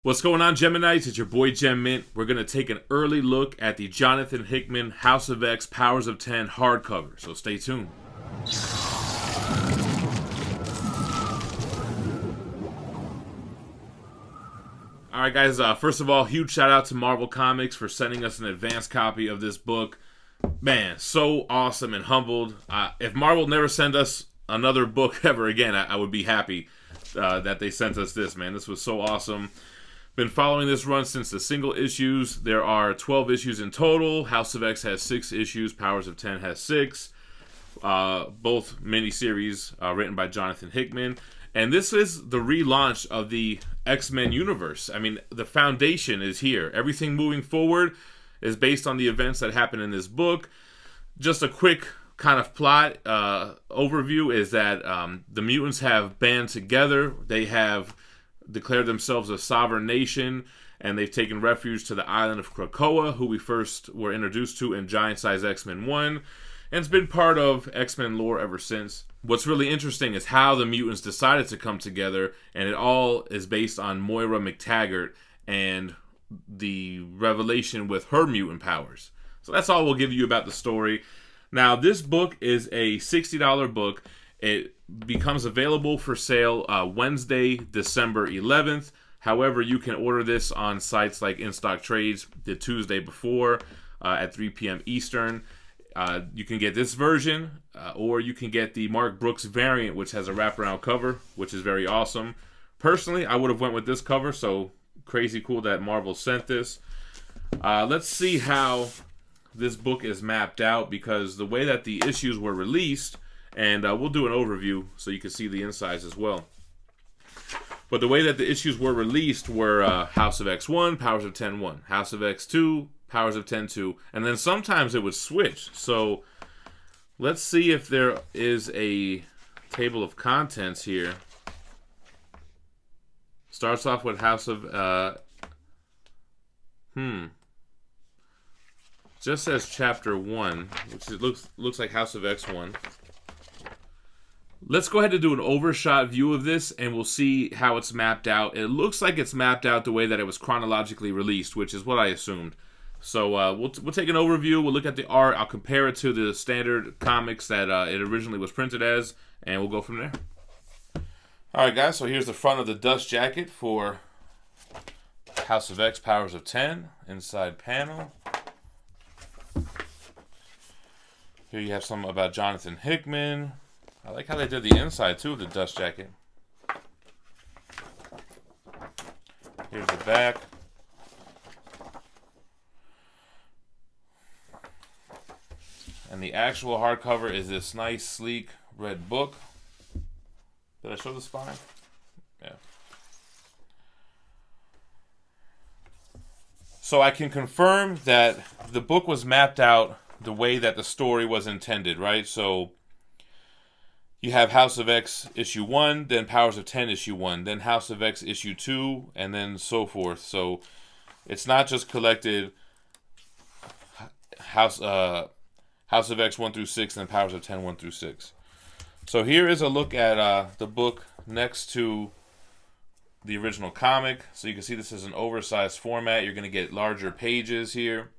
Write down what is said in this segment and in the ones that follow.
What's going on, Geminites? It's your boy Gem Mint. We're going to take an early look at the Jonathan Hickman House of X Powers of 10 hardcover, so stay tuned. Alright guys, first of all, huge shout out to Marvel Comics for sending us an advanced copy of this book. Man, so awesome and humbled. If Marvel never sent us another book ever again, I would be happy that they sent us this, man. This was so awesome. Been following this run since the single issues. There are 12 issues in total. House of X has 6 issues. Powers of 10 has 6. Both miniseries written by Jonathan Hickman. And this is the relaunch of the X-Men universe. I mean, the foundation is here. Everything moving forward is based on the events that happen in this book. Just a quick kind of plot overview is that the mutants have band together. They have declared themselves a sovereign nation, and they've taken refuge to the island of Krakoa, who we first were introduced to in Giant Size X-Men 1, and it's been part of X-Men lore ever since. What's really interesting is how the mutants decided to come together, and it all is based on Moira McTaggart and the revelation with her mutant powers. So that's all we'll give you about the story. Now, this book is a $60 book. It becomes available for sale Wednesday, December 11th. However, you can order this on sites like In Stock Trades the Tuesday before at 3 p.m. Eastern. You can get this version, or you can get the Mark Brooks variant, which has a wraparound cover, which is very awesome. Personally, I would have went with this cover, so crazy cool that Marvel sent this. Let's see how this book is mapped out, because the way that the issues were released, and we'll do an overview so you can see the insides as well. But the way that the issues were released were House of X1, Powers of 10 1, House of X2, Powers of 10 2, and then sometimes it would switch. So let's see if there is a table of contents here. Starts off with House of just says Chapter 1, which it looks like House of X1. Let's go ahead and do an overshot view of this, and we'll see how it's mapped out. It looks like it's mapped out the way that it was chronologically released, which is what I assumed. So we'll take an overview. We'll look at the art. I'll compare it to the standard comics that it originally was printed as, and we'll go from there. All right, guys. So here's the front of the dust jacket for House of X, Powers of 10. Inside panel. Here you have some about Jonathan Hickman. I like how they did the inside, too, of the dust jacket. Here's the back. And the actual hardcover is this nice, sleek, red book. Did I show the spine? Yeah. So I can confirm that the book was mapped out the way that the story was intended, right? So you have House of X issue 1, then Powers of 10 issue 1, then House of X issue 2, and then so forth. So it's not just collected House of X 1 through 6, and then Powers of 10 1 through 6. So here is a look at the book next to the original comic. So you can see this is an oversized format. You're going to get larger pages here.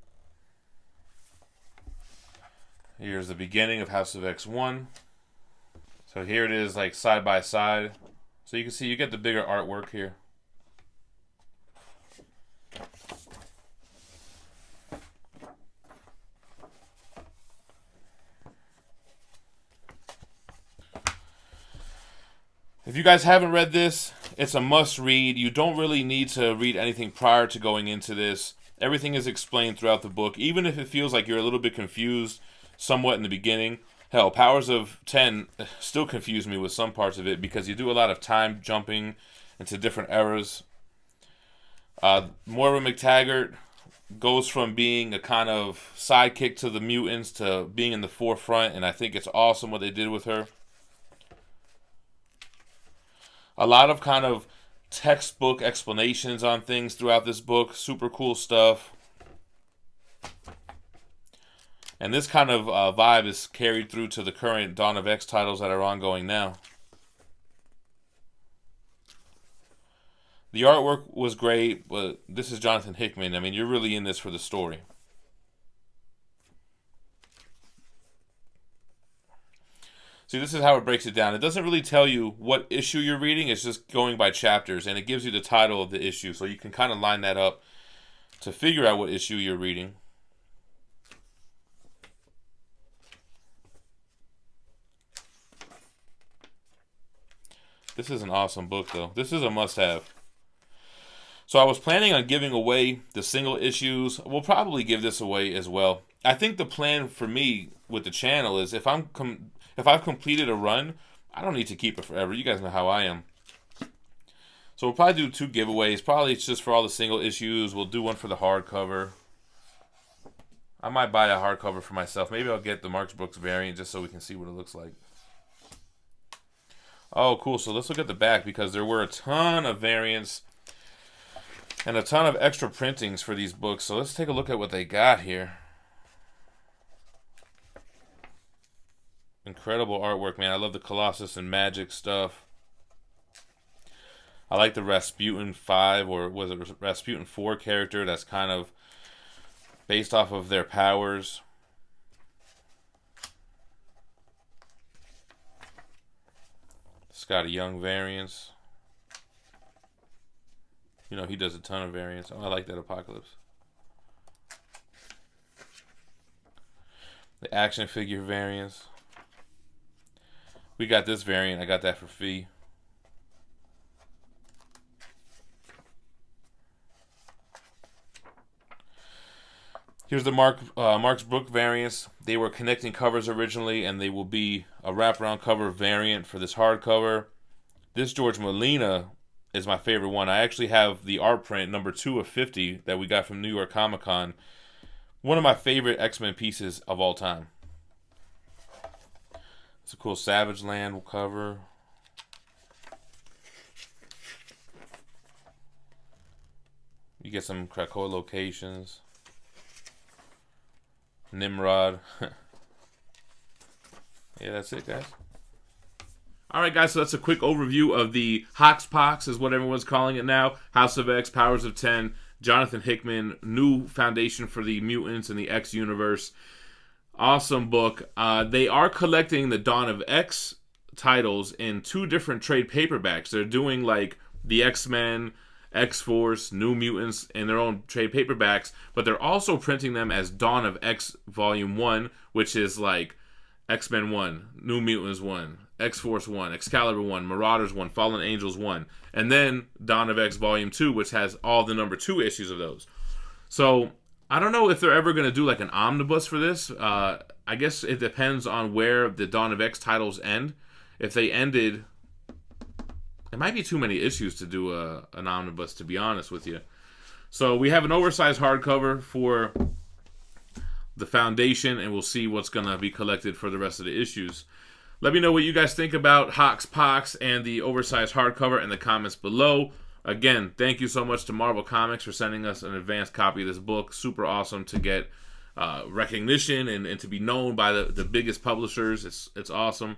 Here's the beginning of House of X 1. So here it is, like side by side. So you can see you get the bigger artwork here. If you guys haven't read this, it's a must read. You don't really need to read anything prior to going into this. Everything is explained throughout the book, even if it feels like you're a little bit confused somewhat in the beginning. Hell, Powers of 10 still confuse me with some parts of it, because you do a lot of time jumping into different eras. Moira McTaggart goes from being a kind of sidekick to the mutants to being in the forefront, and I think it's awesome what they did with her. A lot of kind of textbook explanations on things throughout this book. Super cool stuff. And this kind of vibe is carried through to the current Dawn of X titles that are ongoing now. The artwork was great, but this is Jonathan Hickman. I mean, you're really in this for the story. See, this is how it breaks it down. It doesn't really tell you what issue you're reading. It's just going by chapters, and it gives you the title of the issue, so you can kind of line that up to figure out what issue you're reading. This is an awesome book, though. This is a must-have. So I was planning on giving away the single issues. We'll probably give this away as well. I think the plan for me with the channel is if I've completed a run, I don't need to keep it forever. You guys know how I am. So we'll probably do 2 giveaways. Probably it's just for all the single issues. We'll do one for the hardcover. I might buy a hardcover for myself. Maybe I'll get the Marx Brooks variant just so we can see what it looks like. Oh, cool. So let's look at the back, because there were a ton of variants and a ton of extra printings for these books. So let's take a look at what they got here. Incredible artwork, man. I love the Colossus and Magic stuff. I like the Rasputin 5, or was it Rasputin 4 character that's kind of based off of their powers. Scotty Young variants. You know, he does a ton of variants. Oh, I like that Apocalypse. The action figure variants. We got this variant. I got that for fee. Here's the Marx Brook variants. They were connecting covers originally, and they will be a wraparound cover variant for this hardcover. This George Molina is my favorite one. I actually have the art print number 2 of 50 that we got from New York Comic Con. One of my favorite X-Men pieces of all time. It's a cool Savage Land cover. You get some Krakoa locations. Nimrod. Yeah, that's it, guys. Alright, guys, so that's a quick overview of the HOX POX, is what everyone's calling it now. House of X, Powers of 10, Jonathan Hickman, new foundation for the mutants and the X universe. Awesome book. They are collecting the Dawn of X titles in 2 different trade paperbacks. They're doing like the X-Men, X-Force, New Mutants in their own trade paperbacks, but they're also printing them as Dawn of X Volume 1, which is like X-Men 1, New Mutants 1, X-Force 1, Excalibur 1, Marauders 1, Fallen Angels 1, and then Dawn of X Volume 2, which has all the number 2 issues of those. So I don't know if they're ever going to do like an omnibus for this. I guess it depends on where the Dawn of X titles end. If they ended, it might be too many issues to do an omnibus, to be honest with you. So we have an oversized hardcover for the foundation, and we'll see what's going to be collected for the rest of the issues. Let me know what you guys think about HOX POX and the oversized hardcover in the comments below. Again, thank you so much to Marvel Comics for sending us an advanced copy of this book. Super awesome to get recognition and to be known by the biggest publishers. It's awesome.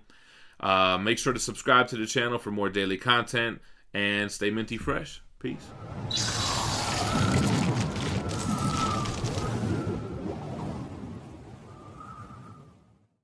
Make sure to subscribe to the channel for more daily content, and stay minty fresh. Peace.